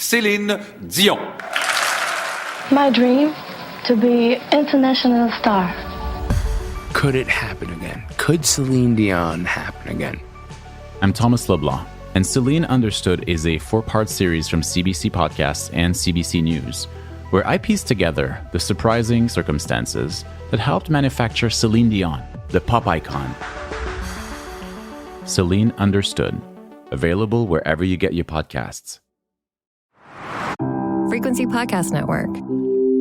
Céline Dion. My dream, to be international star. Could it happen again? Could Celine Dion happen again? I'm Thomas Leblanc, and Celine Understood is a 4-part series from CBC Podcasts and CBC News, where I piece together the surprising circumstances that helped manufacture Celine Dion, the pop icon. Celine Understood, available wherever you get your podcasts. Frequency Podcast Network.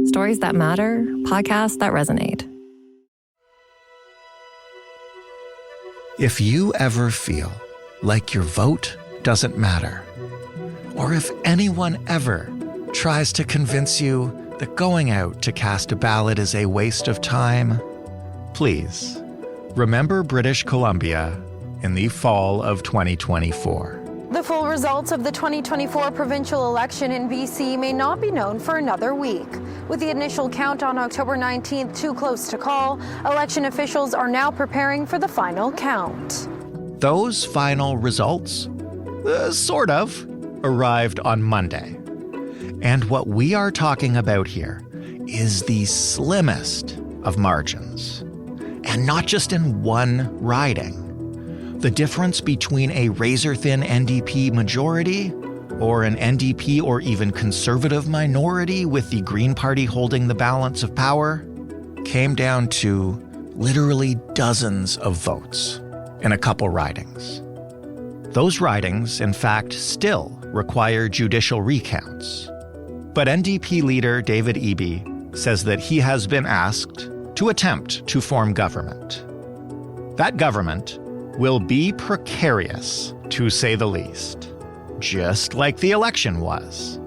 Stories that matter, podcasts that resonate. If you ever feel like your vote doesn't matter, or if anyone ever tries to convince you that going out to cast a ballot is a waste of time, please remember British Columbia in the fall of 2024. The full results of the 2024 provincial election in BC may not be known for another week. With the initial count on October 19th too close to call, election officials are now preparing for the final count. Those final results, sort of, arrived on Monday. And what we are talking about here is the slimmest of margins. And not just in one riding. The difference between a razor-thin NDP majority or an NDP or even Conservative minority with the Green Party holding the balance of power came down to literally dozens of votes in a couple ridings. Those ridings, in fact, still require judicial recounts. But NDP leader David Eby says that he has been asked to attempt to form government. That government will be precarious, to say the least, just like the election was.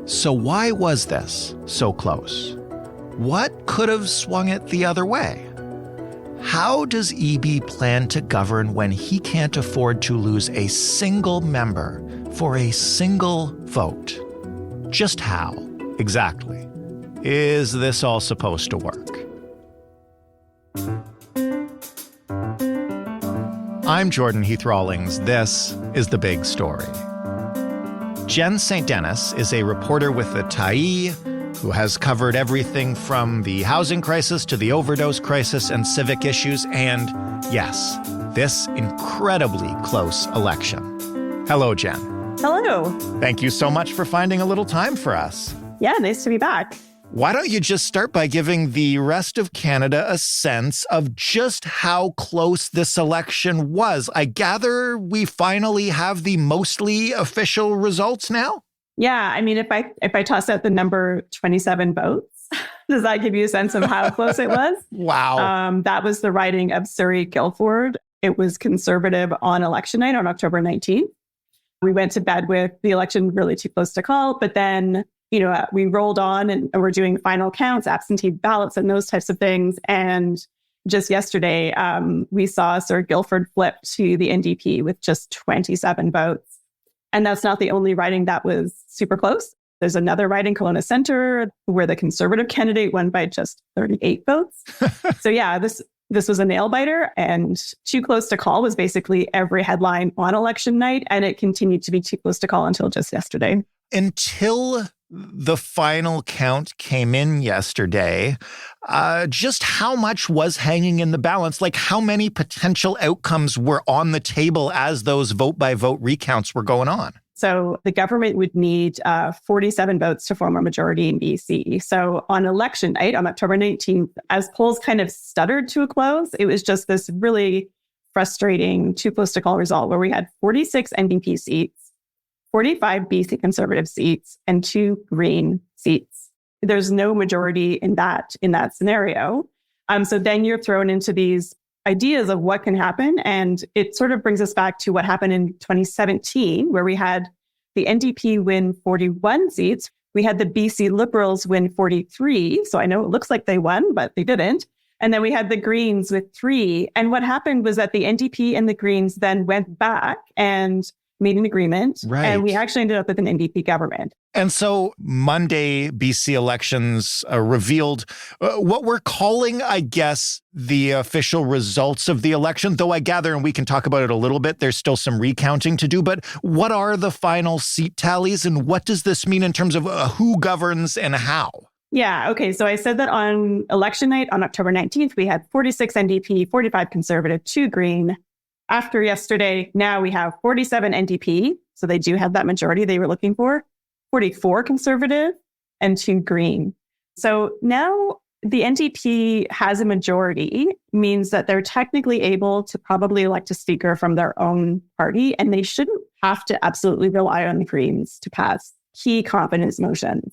So why was this so close? What could have swung it the other way? How does Eby plan to govern when he can't afford to lose a single member for a single vote? Just how, exactly, is this all supposed to work? I'm Jordan Heath Rawlings. This is The Big Story. Jen St. Dennis is a reporter with the Tyee who has covered everything from the housing crisis to the overdose crisis and civic issues and, yes, this incredibly close election. Hello, Jen. Hello. Thank you so much for finding a little time for us. Yeah, nice to be back. Why don't you just start by giving the rest of Canada a sense of just how close this election was? I gather we finally have the mostly official results now? Yeah, I mean, if I toss out the number 27 votes, does that give you a sense of how close it was? Wow. That was the riding of Surrey-Guildford. It was Conservative on election night on October 19th. We went to bed with the election really too close to call, but then we rolled on and we're doing final counts, absentee ballots, and those types of things. And just yesterday, we saw Surrey-Guildford flip to the NDP with just 27 votes. And that's not the only riding that was super close. There's another riding, Kelowna Centre, where the Conservative candidate won by just 38 votes. So yeah, this was a nail-biter, and too close to call was basically every headline on election night, and it continued to be too close to call until just yesterday. Until the final count came in yesterday, just how much was hanging in the balance? Like, how many potential outcomes were on the table as those vote-by-vote recounts were going on? So the government would need 47 votes to form a majority in BC. So on election night, on October 19th, as polls kind of stuttered to a close, it was just this really frustrating, too close to call result where we had 46 NDP seats, 45 BC Conservative seats, and 2 Green seats. There's no majority in that scenario. So then you're thrown into these ideas of what can happen. And it sort of brings us back to what happened in 2017, where we had the NDP win 41 seats. We had the BC Liberals win 43. So I know it looks like they won, but they didn't. And then we had the Greens with 3. And what happened was that the NDP and the Greens then went back and made an agreement. Right. And we actually ended up with an NDP government. And so Monday, BC elections revealed what we're calling, I guess, the official results of the election, though I gather, and we can talk about it a little bit, there's still some recounting to do. But what are the final seat tallies and what does this mean in terms of who governs and how? Yeah. Okay. So I said that on election night on October 19th, we had 46 NDP, 45 Conservative, 2 Green. After yesterday, now we have 47 NDP. So they do have that majority they were looking for, 44 Conservative, and 2 Green. So now the NDP has a majority, means that they're technically able to probably elect a speaker from their own party, and they shouldn't have to absolutely rely on the Greens to pass key confidence motions.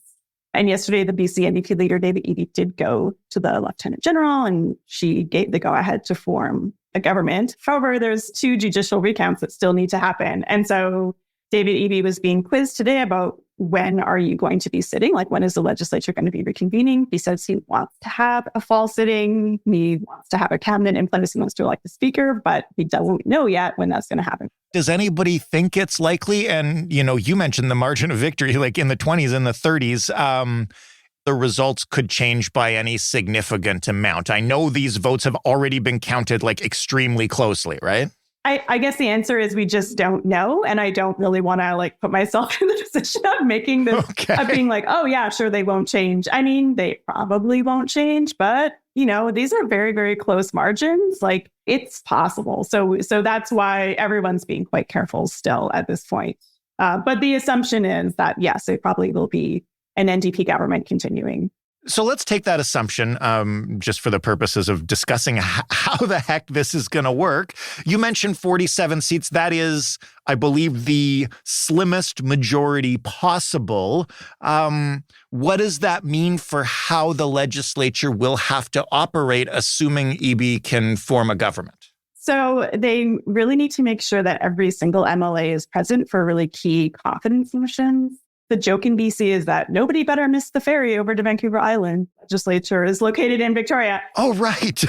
And yesterday, the BC NDP leader, David Eby, did go to the Lieutenant General, and she gave the go-ahead to form a government. However, there's 2 judicial recounts that still need to happen. And so David Eby was being quizzed today about when are you going to be sitting? Like, when is the legislature going to be reconvening? He says he wants to have a fall sitting. He wants to have a cabinet in place. He wants to elect the speaker, but he doesn't know yet when that's going to happen. Does anybody think it's likely? And, you mentioned the margin of victory, like in the 20s and the 30s. The results could change by any significant amount. I know these votes have already been counted like extremely closely, right? I guess the answer is we just don't know. And I don't really want to put myself in the position of making this, of being like, oh yeah, sure, they won't change. I mean, they probably won't change, but these are very, very close margins. It's possible. So that's why everyone's being quite careful still at this point. But the assumption is that, yes, it probably will be an NDP government continuing. So let's take that assumption just for the purposes of discussing how the heck this is going to work. You mentioned 47 seats. That is, I believe, the slimmest majority possible. What does that mean for how the legislature will have to operate, assuming Eby can form a government? So they really need to make sure that every single MLA is present for really key confidence motions. The joke in BC is that nobody better miss the ferry over to Vancouver Island. Legislature is located in Victoria. Oh, right.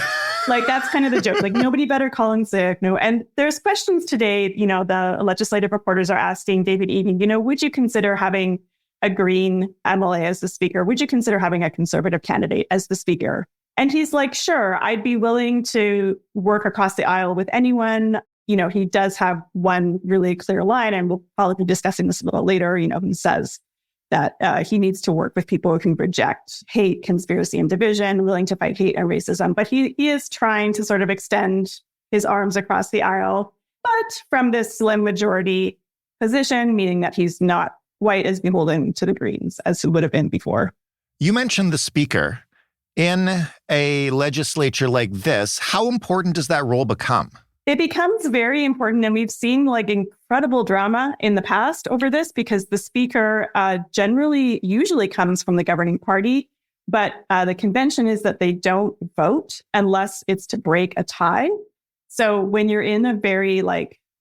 That's kind of the joke. Nobody better call in sick. No. And there's questions today, the legislative reporters are asking David Eby, would you consider having a Green MLA as the speaker? Would you consider having a Conservative candidate as the speaker? And he's like, sure, I'd be willing to work across the aisle with anyone. He does have one really clear line, and we'll probably be discussing this a little later. He says that he needs to work with people who reject hate, conspiracy, and division, willing to fight hate and racism. But he is trying to sort of extend his arms across the aisle, but from this slim majority position, meaning that he's not quite as beholden to the Greens as he would have been before. You mentioned the speaker. In a legislature like this, how important does that role become? It becomes very important, and we've seen incredible drama in the past over this because the speaker usually comes from the governing party, but the convention is that they don't vote unless it's to break a tie. So when you're in a very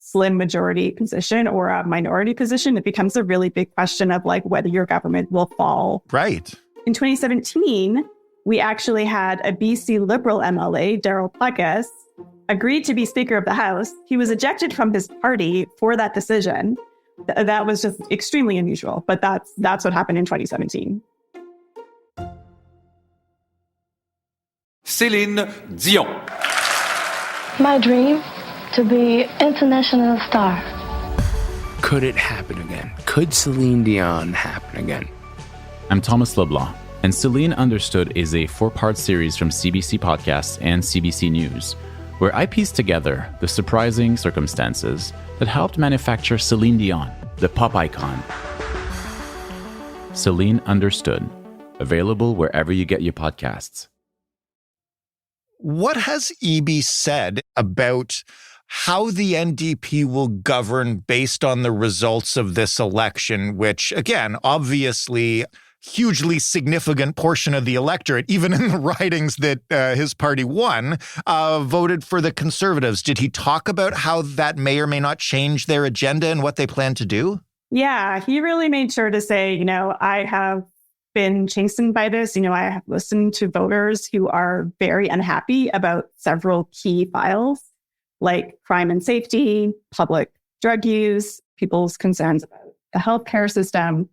slim majority position or a minority position, it becomes a really big question of whether your government will fall. Right. In 2017, we actually had a BC Liberal MLA, Darryl Pluckus, agreed to be Speaker of the House. He was ejected from his party for that decision. That was just extremely unusual, but that's what happened in 2017. Céline Dion. My dream, to be international star. Could it happen again? Could Celine Dion happen again? I'm Thomas Leblanc, and Celine Understood is a 4-part series from CBC Podcasts and CBC News, where I piece together the surprising circumstances that helped manufacture Celine Dion, the pop icon. Celine Understood, available wherever you get your podcasts. What has Eby said about how the NDP will govern based on the results of this election, which, again, obviously hugely significant portion of the electorate, even in the ridings that his party won, voted for the Conservatives. Did he talk about how that may or may not change their agenda and what they plan to do? Yeah, he really made sure to say, I have been chastened by this. I have listened to voters who are very unhappy about several key files like crime and safety, public drug use, people's concerns about the healthcare system.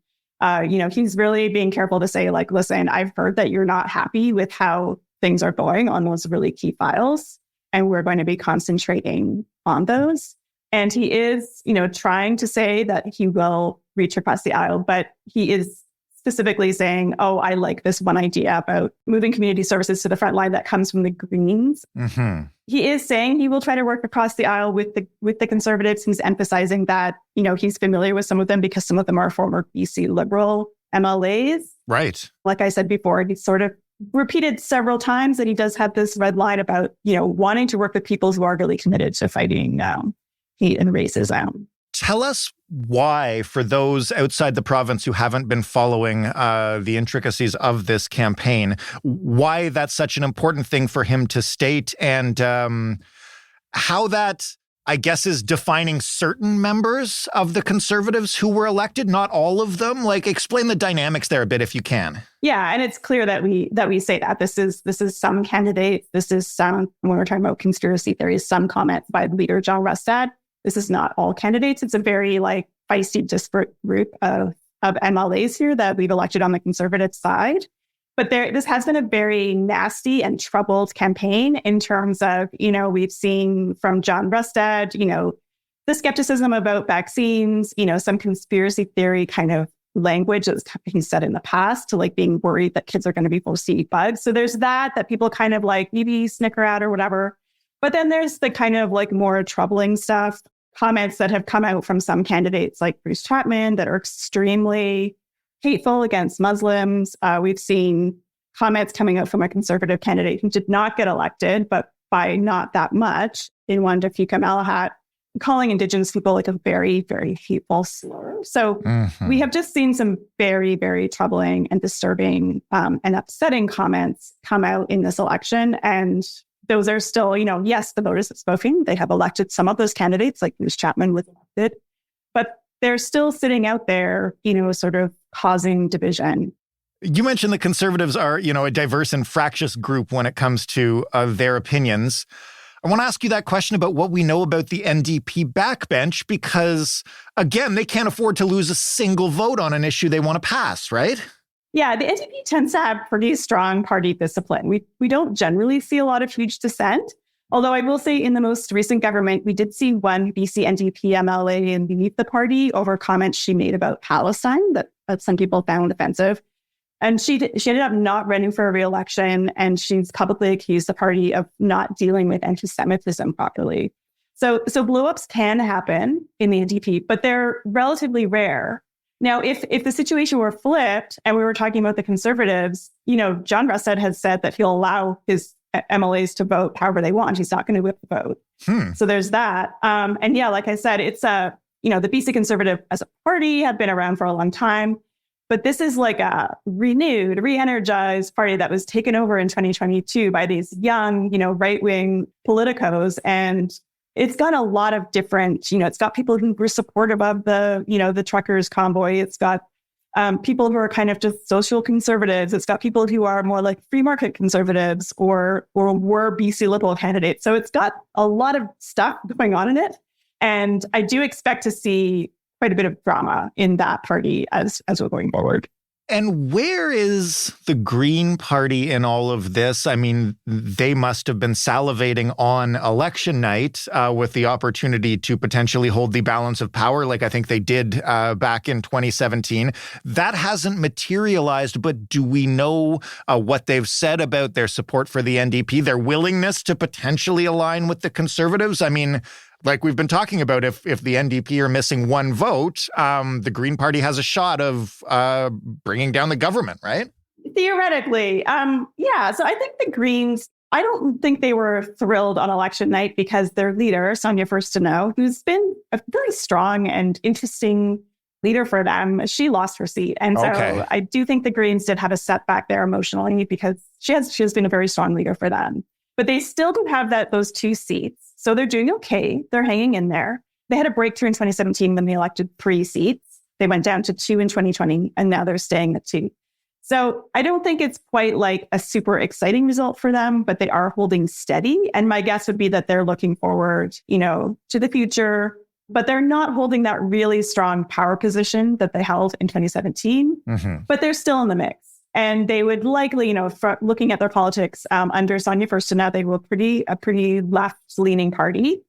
He's really being careful to say, like, listen, I've heard that you're not happy with how things are going on those really key files, and we're going to be concentrating on those. And he is, trying to say that he will reach across the aisle, but he is specifically saying, oh, I like this one idea about moving community services to the front line that comes from the Greens. Mm-hmm. He is saying he will try to work across the aisle with the Conservatives. He's emphasizing that, he's familiar with some of them because some of them are former BC Liberal MLAs. Right. Like I said before, he's sort of repeated several times that he does have this red line about, wanting to work with people who are really committed to fighting hate and racism. Tell us why, for those outside the province who haven't been following the intricacies of this campaign, why that's such an important thing for him to state, and how that, I guess, is defining certain members of the Conservatives who were elected, not all of them. Like, explain the dynamics there a bit if you can. Yeah, and it's clear that we say that this is some candidates. This is some, when we're talking about conspiracy theories, some comments by leader John Rustad. This is not all candidates. It's a very feisty, disparate group of MLAs here that we've elected on the Conservative side. But this has been a very nasty and troubled campaign in terms of, we've seen from John Rustad, the skepticism about vaccines, some conspiracy theory kind of language that's been said in the past, to being worried that kids are going to be forced to eat bugs. So there's that people kind of maybe snicker at or whatever. But then there's the kind of more troubling stuff, comments that have come out from some candidates like Bruce Chapman that are extremely hateful against Muslims. We've seen comments coming out from a Conservative candidate who did not get elected, but by not that much, in one Tafika Malahat, calling Indigenous people a very, very hateful slur. So we have just seen some very, very troubling and disturbing and upsetting comments come out in this election. And those are still, yes, the voters have spoken. They have elected some of those candidates, like Bruce Chapman was elected, but they're still sitting out there, sort of causing division. You mentioned the Conservatives are, a diverse and fractious group when it comes to their opinions. I want to ask you that question about what we know about the NDP backbench, because, again, they can't afford to lose a single vote on an issue they want to pass, right? Yeah, the NDP tends to have pretty strong party discipline. We don't generally see a lot of huge dissent. Although I will say in the most recent government, we did see one BC NDP MLA and beneath the party over comments she made about Palestine that some people found offensive. And she ended up not running for a re-election, and she's publicly accused the party of not dealing with anti-Semitism properly. So blow-ups can happen in the NDP, but they're relatively rare. Now, if the situation were flipped and we were talking about the Conservatives, John Rustad has said that he'll allow his MLAs to vote however they want. He's not going to whip the vote. So there's that. And yeah, like I said, it's the BC Conservative as a party have been around for a long time, but this is like a renewed, re-energized party that was taken over in 2022 by these young, right-wing politicos. And it's got a lot of different, it's got people who were supportive of the truckers convoy. It's got people who are kind of just social conservatives. It's got people who are more like free market conservatives or were BC Liberal candidates. So it's got a lot of stuff going on in it. And I do expect to see quite a bit of drama in that party as we're going forward. And where is the Green Party in all of this? I mean, they must have been salivating on election night with the opportunity to potentially hold the balance of power, like I think they did back in 2017. That hasn't materialized, but do we know what they've said about their support for the NDP, their willingness to potentially align with the Conservatives? I mean, like we've been talking about, if the NDP are missing one vote, the Green Party has a shot of bringing down the government, right? Theoretically. Yeah. So I think the Greens, I don't think they were thrilled on election night because their leader, Sonia Furstenau, who's been a very strong and interesting leader for them, she lost her seat. And so I do think the Greens did have a setback there emotionally because she has been a very strong leader for them. But they still do have those two seats. So they're doing okay. They're hanging in there. They had a breakthrough in 2017 when they elected 3 seats. They went down to 2 in 2020, and now they're staying at 2. So I don't think it's quite like a super exciting result for them, but they are holding steady. And my guess would be that they're looking forward, to the future, but they're not holding that really strong power position that they held in 2017, but they're still in the mix. And they would likely, looking at their politics under Sonia Furstenau, they were a pretty left-leaning party.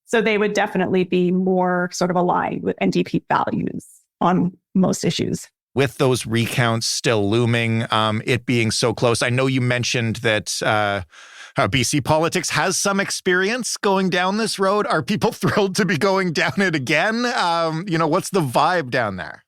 So they would definitely be more sort of aligned with NDP values on most issues. With those recounts still looming, it being so close, I know you mentioned that BC politics has some experience going down this road. Are people thrilled to be going down it again? What's the vibe down there?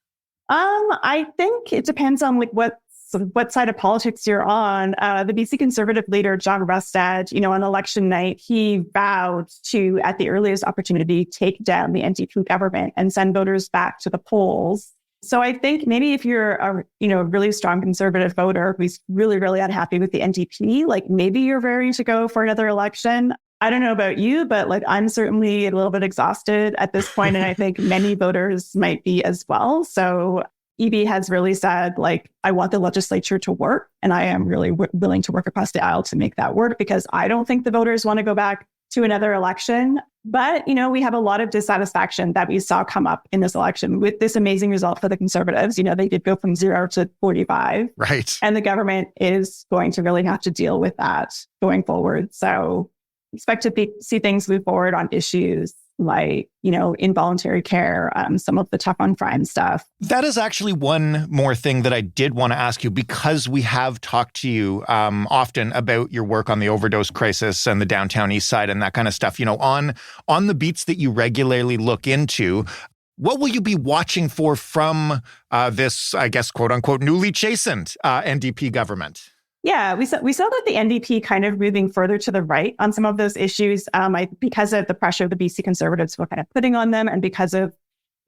I think it depends on what side of politics you're on. The BC Conservative leader, John Rustad, on election night, he vowed to, at the earliest opportunity, take down the NDP government and send voters back to the polls. So I think maybe if you're a really strong Conservative voter who's really, really unhappy with the NDP, maybe you're raring to go for another election. I don't know about you, but I'm certainly a little bit exhausted at this point, and I think many voters might be as well. So EB has really said, I want the legislature to work, and I am really willing to work across the aisle to make that work, because I don't think the voters want to go back to another election. But, we have a lot of dissatisfaction that we saw come up in this election with this amazing result for the Conservatives. They did go from 0 to 45. Right. And the government is going to really have to deal with that going forward. So expect to see things move forward on issues like, involuntary care, some of the tough on crime stuff. That is actually one more thing that I did want to ask you, because we have talked to you often about your work on the overdose crisis and the downtown east side and that kind of stuff. On the beats that you regularly look into, what will you be watching for from this, I guess, quote unquote, newly chastened NDP government? Yeah, we saw that the NDP kind of moving further to the right on some of those issues because of the pressure the BC Conservatives were kind of putting on them, and because of,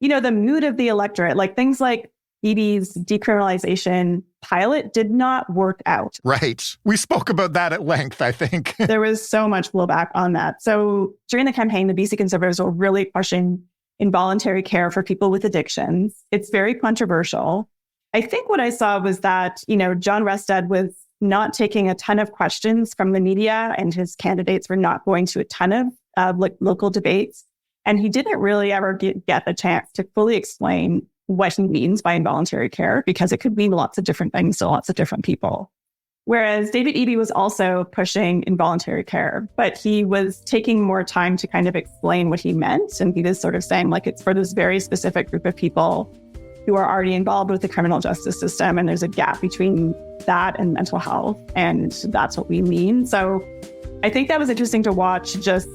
the mood of the electorate. Things like EB's decriminalization pilot did not work out. Right. We spoke about that at length, I think. There was so much blowback on that. So during the campaign, the BC Conservatives were really pushing involuntary care for people with addictions. It's very controversial. I think what I saw was that, John Rustad was not taking a ton of questions from the media, and his candidates were not going to a ton of local debates. And he didn't really ever get the chance to fully explain what he means by involuntary care, because it could mean lots of different things to lots of different people. Whereas David Eby was also pushing involuntary care, but he was taking more time to kind of explain what he meant. And he was sort of saying, it's for this very specific group of people who are already involved with the criminal justice system. And there's a gap between that and mental health. And that's what we mean. So I think that was interesting to watch, just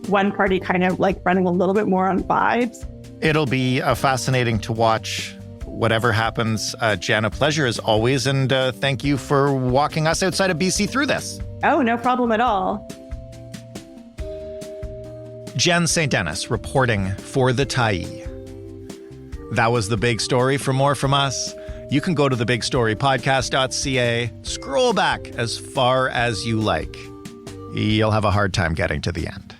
one party kind of running a little bit more on vibes. It'll be fascinating to watch whatever happens. Jen, a pleasure as always. And thank you for walking us outside of BC through this. Oh, no problem at all. Jen St. Dennis reporting for the Tyee. That was The Big Story. For more from us, you can go to thebigstorypodcast.ca, scroll back as far as you like. You'll have a hard time getting to the end.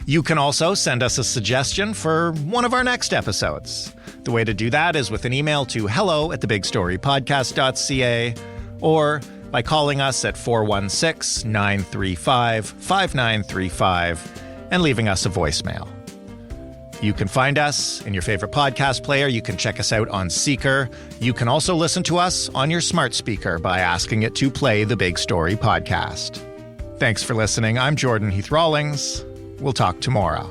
You can also send us a suggestion for one of our next episodes. The way to do that is with an email to hello@thebigstorypodcast.ca, or by calling us at 416-935-5935 and leaving us a voicemail. You can find us in your favorite podcast player. You can check us out on Seeker. You can also listen to us on your smart speaker by asking it to play the Big Story podcast. Thanks for listening. I'm Jordan Heath Rawlings. We'll talk tomorrow.